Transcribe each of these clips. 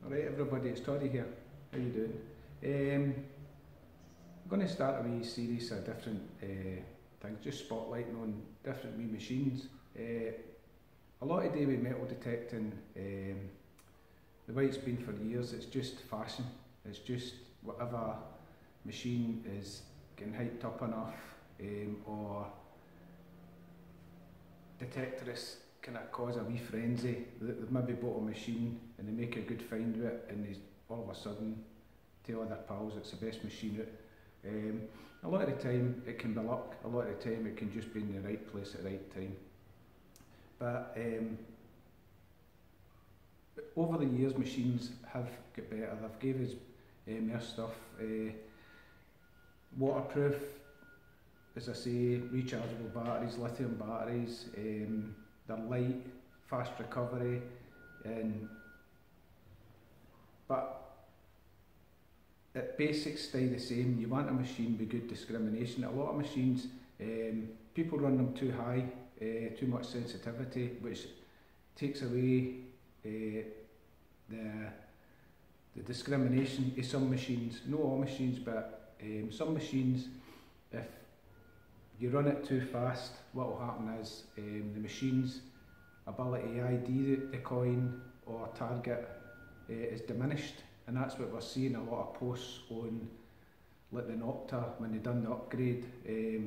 Alright everybody, it's Toddy here. How you doing? I'm going to start a wee series of different things, just spotlighting on different wee machines. A lot to do with metal detecting. The way it's been for years, it's just fashion. It's just whatever machine is getting hyped up enough, or detectorists kind of cause a wee frenzy. They maybe bought a machine and they make a good find with it, and they all of a sudden tell other pals it's the best machine out. A lot of the time it can be luck, a lot of the time it can just be in the right place at the right time. But over the years machines have got better. They've gave us more stuff, waterproof, as I say, rechargeable batteries, lithium batteries, they're light, fast recovery, but at basics stay the same. You want a machine with good discrimination. A lot of machines, people run them too high, too much sensitivity, which takes away the discrimination of some machines. Not all machines, but some machines, if you run it too fast, what will happen is the machine's ability to ID the coin or target is diminished, and that's what we're seeing a lot of posts on, like the Nocta, when they done the upgrade. They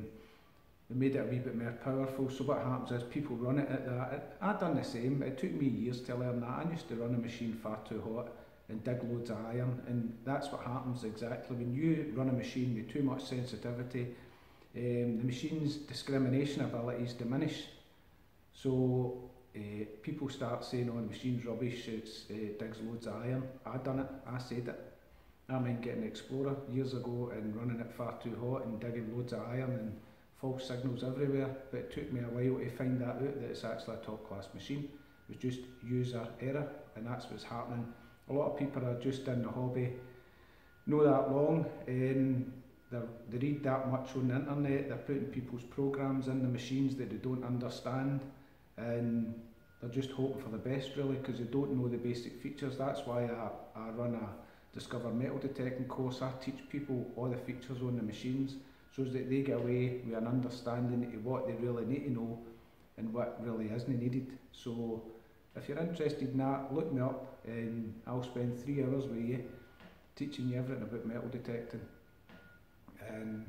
made it a wee bit more powerful, so what happens is people run it at that. I've done the same. It took me years to learn that. I used to run a machine far too hot and dig loads of iron, and that's what happens exactly. When you run a machine with too much sensitivity, the machine's discrimination abilities diminish. So people start saying, oh, the machine's rubbish, it digs loads of iron. I done it, I said it. I mind getting an Explorer years ago and running it far too hot and digging loads of iron and false signals everywhere, but it took me a while to find that out, that it's actually a top class machine. It was just user error, and that's what's happening. A lot of people are just in the hobby not that long, and they read that much on the internet, they're putting people's programs in the machines that they don't understand, and they're just hoping for the best really, because they don't know the basic features. That's why I run a Discover Metal Detecting course. I teach people all the features on the machines, so that they get away with an understanding of what they really need to know and what really isn't needed. So if you're interested in that, look me up and I'll spend 3 hours with you teaching you everything about metal detecting. And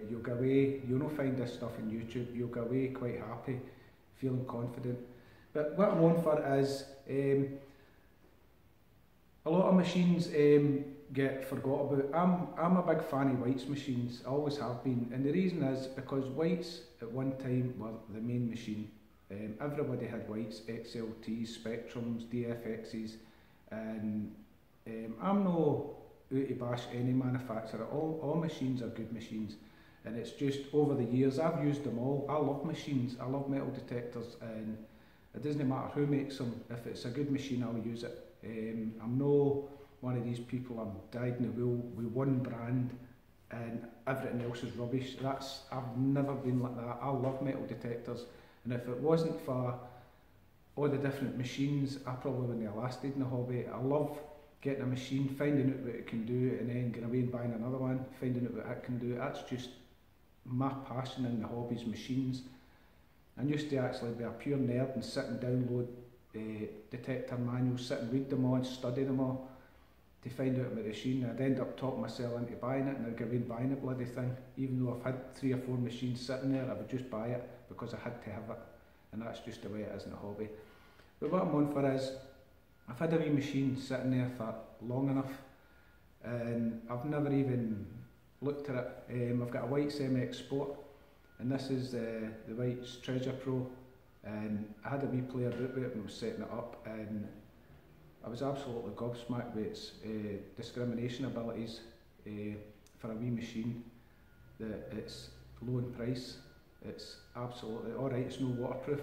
you'll go away, you'll not find this stuff on YouTube, you'll go away quite happy, feeling confident. But what I'm on for is, a lot of machines get forgot about. I'm a big fan of White's machines, I always have been, and the reason is because White's at one time were the main machine. Everybody had White's, XLTs, Spectrums, DFXs, and I'm no out to bash any manufacturer. All machines are good machines, and it's just over the years I've used them all. I love machines, I love metal detectors, and it doesn't matter who makes them. If it's a good machine, I'll use it. I'm no one of these people, I'm dyed in the wool with one brand and everything else is rubbish. I've never been like that. I love metal detectors, and if it wasn't for all the different machines, I probably wouldn't have lasted in the hobby. I love getting a machine, finding out what it can do, and then going away and buying another one, finding out what it can do. That's just my passion in the hobby's machines. I used to actually be a pure nerd and sit and download detector manuals, sit and read them all and study them all to find out about the machine. I'd end up talking myself into buying it, and I'd go away and buying the bloody thing. Even though I've had 3 or 4 machines sitting there, I would just buy it because I had to have it, and that's just the way it is in the hobby. But what I'm on for is, I've had a wee machine sitting there for long enough, and I've never even looked at it. I've got a White's MX Sport, and this is the White's Treasure Pro, and I had a wee play about with it when I was setting it up, and I was absolutely gobsmacked with its discrimination abilities for a wee machine. That it's low in price, it's absolutely alright, it's no waterproof.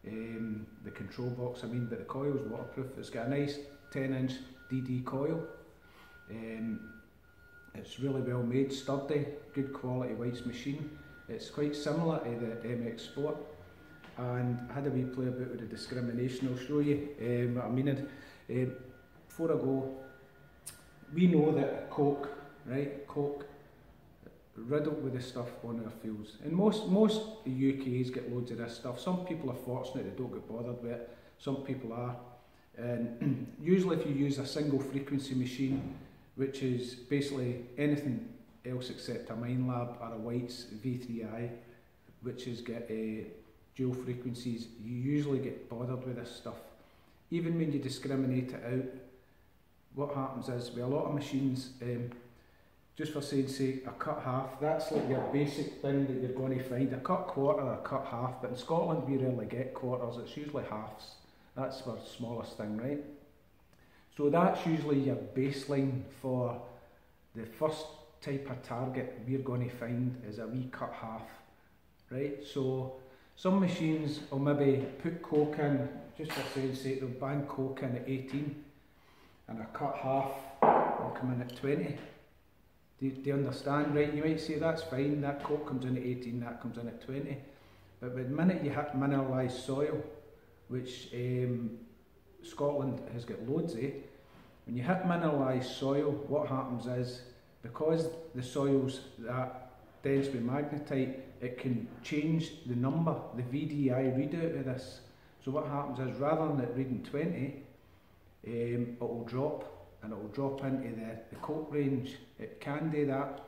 The control box, I mean, but the coil's waterproof. It's got a nice 10-inch DD coil. It's really well made, sturdy, good quality White's machine. It's quite similar to the MX Sport, and I had a wee play about with the discrimination. I'll show you what I mean. before I go, we know that coke, right? Coke, riddled with this stuff on our fuels. And most UKs get loads of this stuff. Some people are fortunate they don't get bothered with it. Some people are. And usually if you use a single frequency machine, which is basically anything else except a Minelab or a White's V3i, which has got dual frequencies, you usually get bothered with this stuff. Even when you discriminate it out, what happens is with a lot of machines, just for saying sake, a cut half, that's like your basic thing that you're going to find. A cut quarter or a cut half, but in Scotland we rarely get quarters, it's usually halves. That's the smallest thing, right? So that's usually your baseline for the first type of target we're going to find is a wee cut half, right? So some machines will maybe put coke in, just for saying sake, they'll bang coke in at 18 and a cut half will come in at 20. Do you understand, right? You might say that's fine, that coke comes in at 18, that comes in at 20. But the minute you hit mineralised soil, which Scotland has got loads of, when you hit mineralised soil, what happens is, because the soil's that dense with magnetite, it can change the number, the VDI readout of this. So what happens is, rather than it reading 20, it will drop, and it will drop into the coke range. It can do that.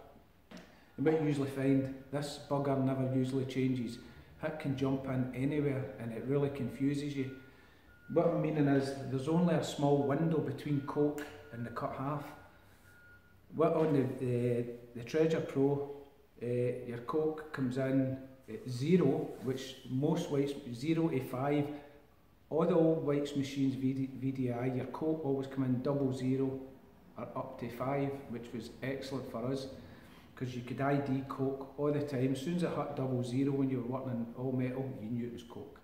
You might usually find this bugger never usually changes. It can jump in anywhere and it really confuses you. What I'm meaning is there's only a small window between coke and the cut half. What on the Treasure Pro, your coke comes in at 0, which most Whites 0 to 5. All the old Whites machines VDI, your coke always come in 00 or up to 5, which was excellent for us because you could ID coke all the time. As soon as it hit 00 when you were working in all metal, you knew it was coke.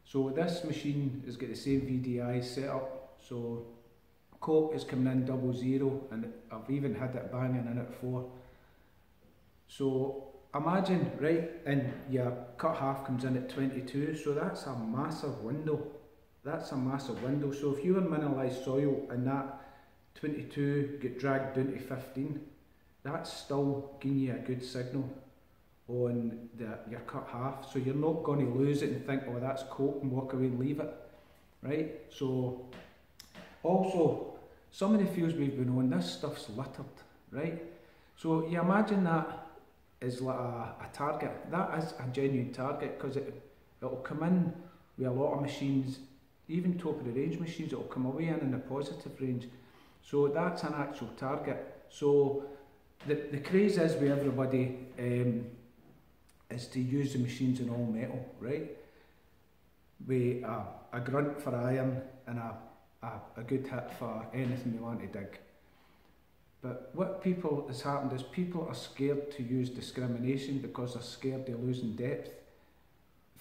So this machine has got the same VDI setup. So coke is coming in 00, and I've even had it banging in at 4. So imagine, right, and your cut half comes in at 22, so that's a massive window. That's a massive window. So if you were in mineralised soil and that 22 get dragged down to 15, that's still giving you a good signal on your cut half. So you're not going to lose it and think, oh, that's coke, and walk away and leave it, right? So also, some of the fields we've been on, this stuff's littered, right? So you imagine that is like a target. That is a genuine target because it'll come in with a lot of machines, even top of the range machines, it'll come away in the positive range. So that's an actual target. So the craze is with everybody is to use the machines in all metal, right? With a grunt for iron and a good hit for anything you want to dig. But what has happened is people are scared to use discrimination because they're scared they're losing depth.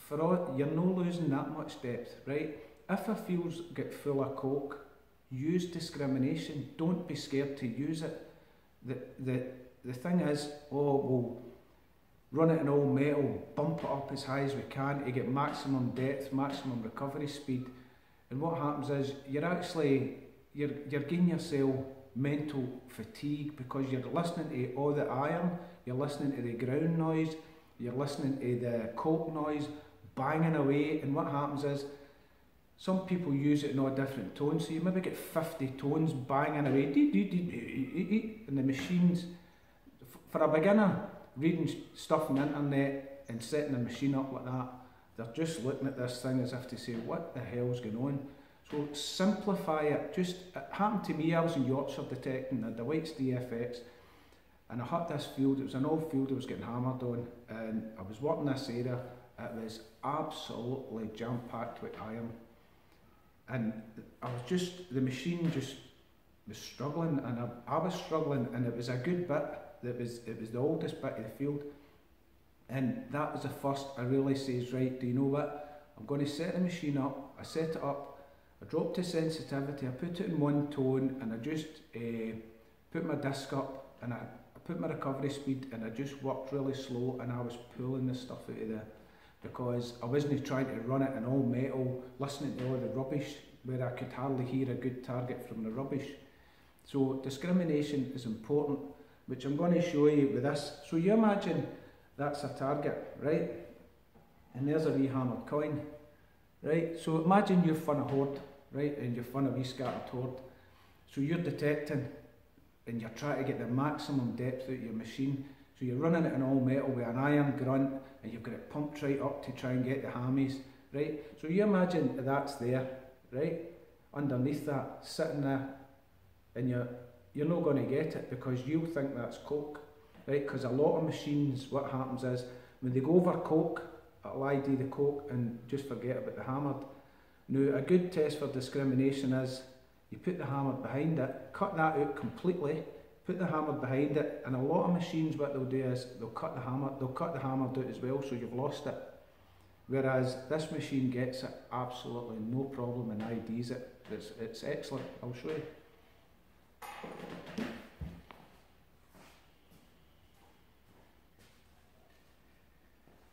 You're not losing that much depth, right? If a field's get full of coke, use discrimination. Don't be scared to use it. The thing is, we'll run it in all metal, bump it up as high as we can to get maximum depth, maximum recovery speed. And what happens is you're giving yourself mental fatigue because you're listening to all the iron, you're listening to the ground noise, you're listening to the coke noise banging away, and what happens is some people use it in all different tones, so you maybe get 50 tones banging away, and the machines, for a beginner reading stuff on the internet and setting a machine up like that, they're just looking at this thing as if to say, what the hell's going on? So simplify it. It happened to me. I was in Yorkshire detecting the White's DFX, and I hit this field. It was an old field I was getting hammered on, and I was working this area. It was absolutely jam-packed with iron, and the machine just was struggling, and I was struggling, and it was a good bit. It was the oldest bit of the field, and that was the first I really says, right, do you know what? I'm going to set the machine up. I set it up. I dropped the sensitivity, I put it in one tone, and I just put my disc up, and I put my recovery speed, and I just worked really slow, and I was pulling the stuff out of there because I wasn't trying to run it in all metal, listening to all the rubbish where I could hardly hear a good target from the rubbish. So discrimination is important, which I'm going to show you with this. So you imagine that's a target, right? And there's a wee hammered coin, right? So imagine you've found a hoard, right? And you've found a wee scattered hoard. So you're detecting and you're trying to get the maximum depth out of your machine. So you're running it in all metal with an iron grunt and you've got it pumped right up to try and get the hammies, right? So you imagine that's there, right? Underneath that, sitting there, and you're not going to get it because you'll think that's coke, right? Because a lot of machines, what happens is, when they go over coke, it'll ID the coke and just forget about the hammered. Now, a good test for discrimination is, you put the hammered behind it, cut that out completely, put the hammered behind it, and a lot of machines what they'll do is, they'll cut the hammered out as well, so you've lost it. Whereas this machine gets it absolutely no problem and IDs it. It's excellent. I'll show you.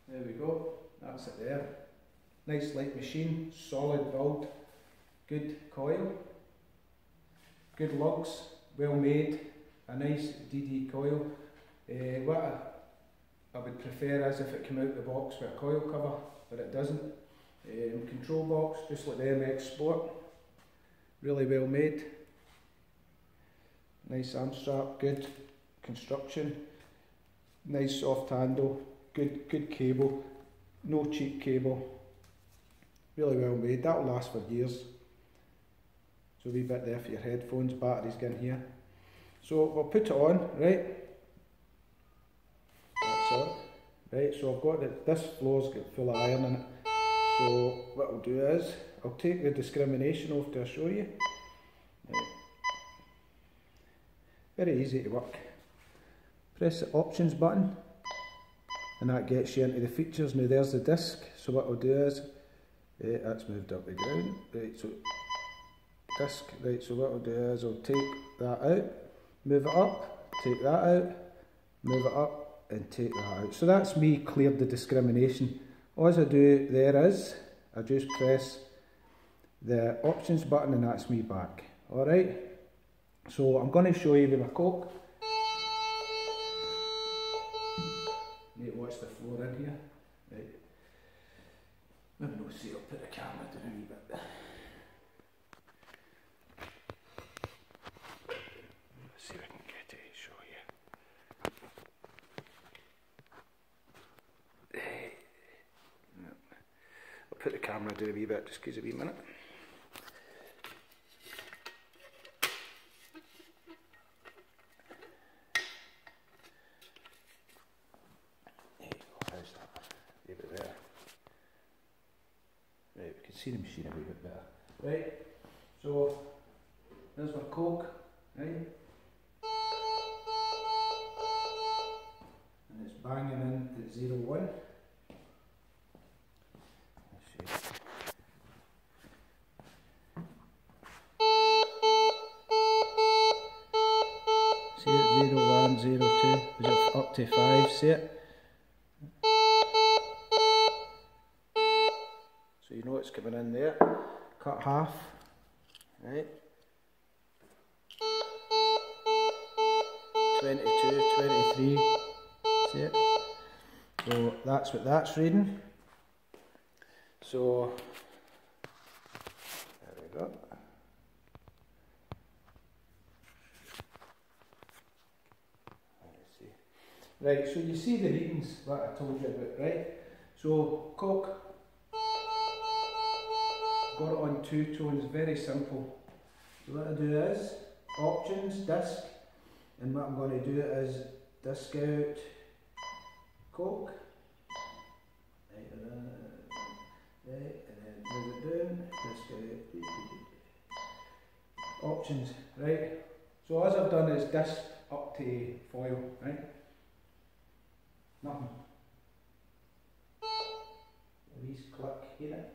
There we go. That's it there. Nice light machine, solid build, good coil, good lugs, well made, a nice DD coil. What I would prefer is if it came out the box with a coil cover, but it doesn't. Control box, just like the MX Sport, really well made. Nice arm strap, good construction, nice soft handle, good cable, no cheap cable, really well made. That'll last for years. So a wee bit there for your headphones, batteries getting here. So we'll put it on, right? That's it. Right, so I've got this floor's got full of iron in it. So what I'll do is, I'll take the discrimination off to show you. Right. Very easy to work. Press the options button and that gets you into the features. Now there's the disc, so what I'll do is, that's moved up the ground, right, so disc, right, so what I'll do is I'll take that out, move it up, take that out, move it up and take that out. So that's me cleared the discrimination. All I do there is, I just press the options button and that's me back. Alright, so I'm going to show you with my coke. Need to watch the floor in here. Right. Maybe no see, I'll put the camera down a wee bit. Let's see if I can get it, show you. No. I'll put the camera down a wee bit, just give us a wee minute. Right, we can see the machine a wee bit better. Right, so there's our coke, right? And it's banging in at 0-1. Let's see. See it 0-1, 0-2, is it up to 5, see it? So you know it's coming in there, cut half, right, 22, 23, see it, so that's what that's reading, so there we go, let's see, right, so you see the readings that I told you about, right, so coke, got it on 2 tones, very simple. So what I do is, options, disc, and what I'm going to do is disc out, coke, right, and then move it down, disc out, options, right. So as I've done is disc up to foil, right, nothing. A wee click here.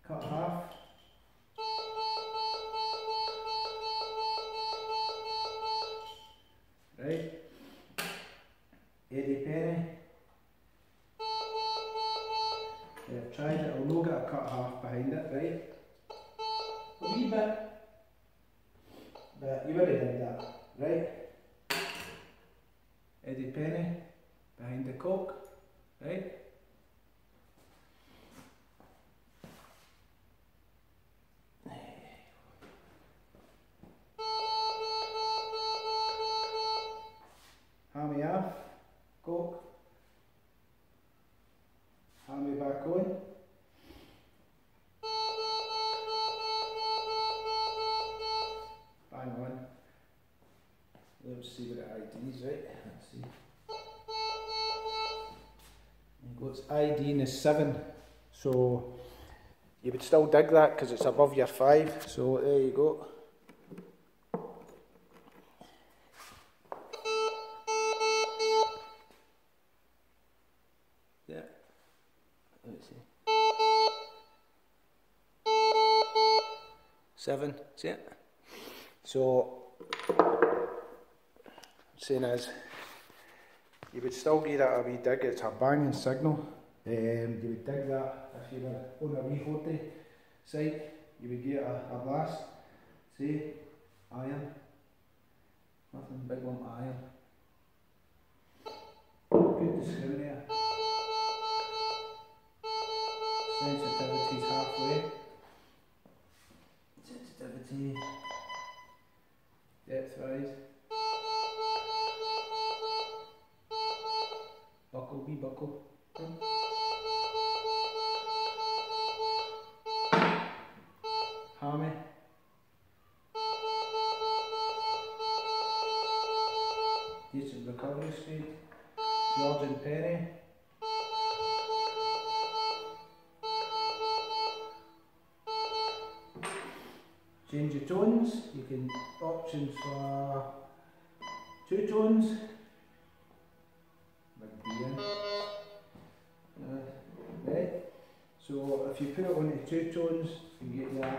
Cut half. Right. Eddie penny. I've tried it, I'll not get a cut half behind it, right? A wee bit. But you already did that, right? Eddie Penny behind the cock, right? Hammy off, cock. Hammy back on. Bang on. Let's see what the ID is, right? Let's see. Its ID is 7, so you would still dig that because it's above your 5. So there you go. Yeah. Let's see. 7. See it? So saying is, you would still give that a wee dig. It's a banging signal. You would dig that if you were on a wee hottie site. You would get a blast. See, iron. Nothing big lump of iron. Good discriminator. Sensitivity is halfway. Sensitivity. Depth rise. Buckle, wee buckle. Hammy. Decent recovery speed. George and Penny. Change your tones. You can options for 2 tones. Right. So if you put it onto 2 tones, you get that.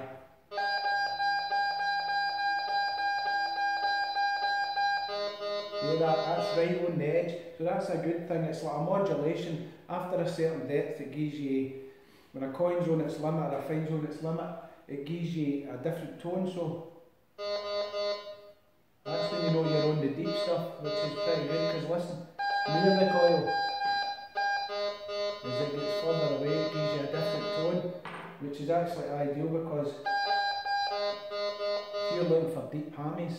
See that? That's right on the edge. So that's a good thing. It's like a modulation. After a certain depth, it gives you, when a coin's on its limit or a fine's on its limit, it gives you a different tone. So that's when you know you're on the deep stuff, which is pretty good. Because listen, near the coil, as it gets further away, it gives you a different tone, which is actually ideal because if you're looking for deep hammies,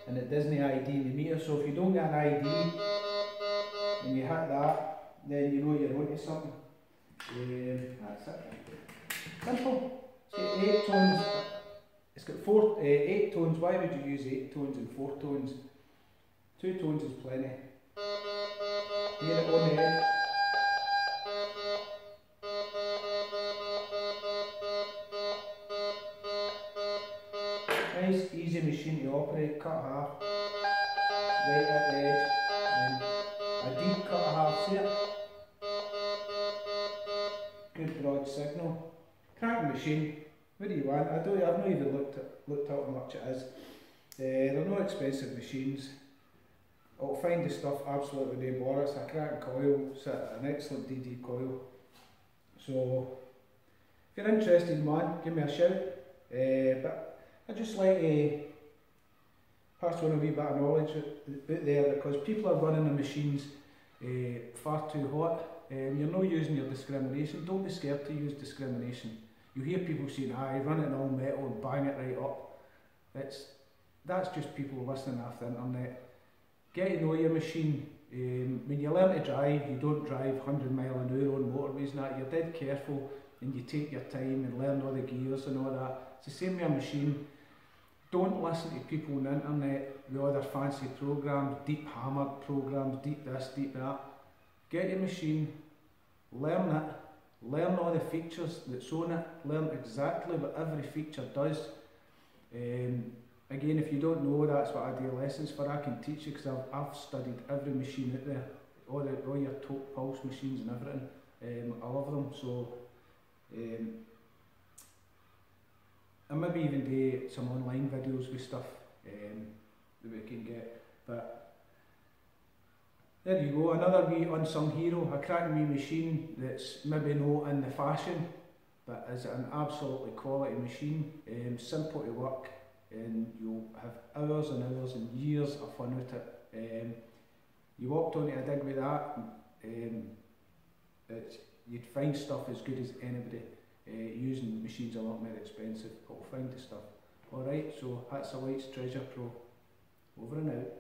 and it doesn't ID the meter, so if you don't get an ID and you hit that, then you know you're onto something. That's it. Simple. It's got 8 tones. It's got 8 tones. Why would you use 8 tones and 4 tones? 2 tones is plenty. Hear it on the edge. Nice, easy machine to operate. Cut half. Right at the edge. And a deep cut half. See it? Good broad signal. Cracking machine. What do you want? I've not even looked up how much it is. They're not expensive machines. I'll find the stuff absolutely no bother. It's a cracking coil, it's an excellent DD coil. So if you're interested, man, give me a shout. But I'd just like to pass on a wee bit of knowledge out there, because people are running the machines far too hot. You're not using your discrimination. Don't be scared to use discrimination. You hear people saying, run it in all metal and bang it right up. That's just people listening off the internet. Get to know your machine. When you learn to drive, you don't drive 100 mile an hour on motorways and that. You're dead careful and you take your time and learn all the gears and all that. It's the same with a machine. Don't listen to people on the internet with all their fancy programs, deep hammered programs, deep this, deep that. Get your machine, learn it, learn all the features that's on it, learn exactly what every feature does. Again, if you don't know, that's what I do lessons for. I can teach you because I've studied every machine out there, all your top pulse machines and everything. I love them. So I maybe even do some online videos with stuff that we can get. But There you go, another wee unsung hero, a cracking wee machine that's maybe not in the fashion, but is an absolutely quality machine, simple to work, and you'll have hours and hours and years of fun with it. You walked onto a dig with that, you'd find stuff as good as anybody. Using machines a lot more expensive, but we'll find the stuff. Alright, so that's a White's Treasure Pro. Over and out.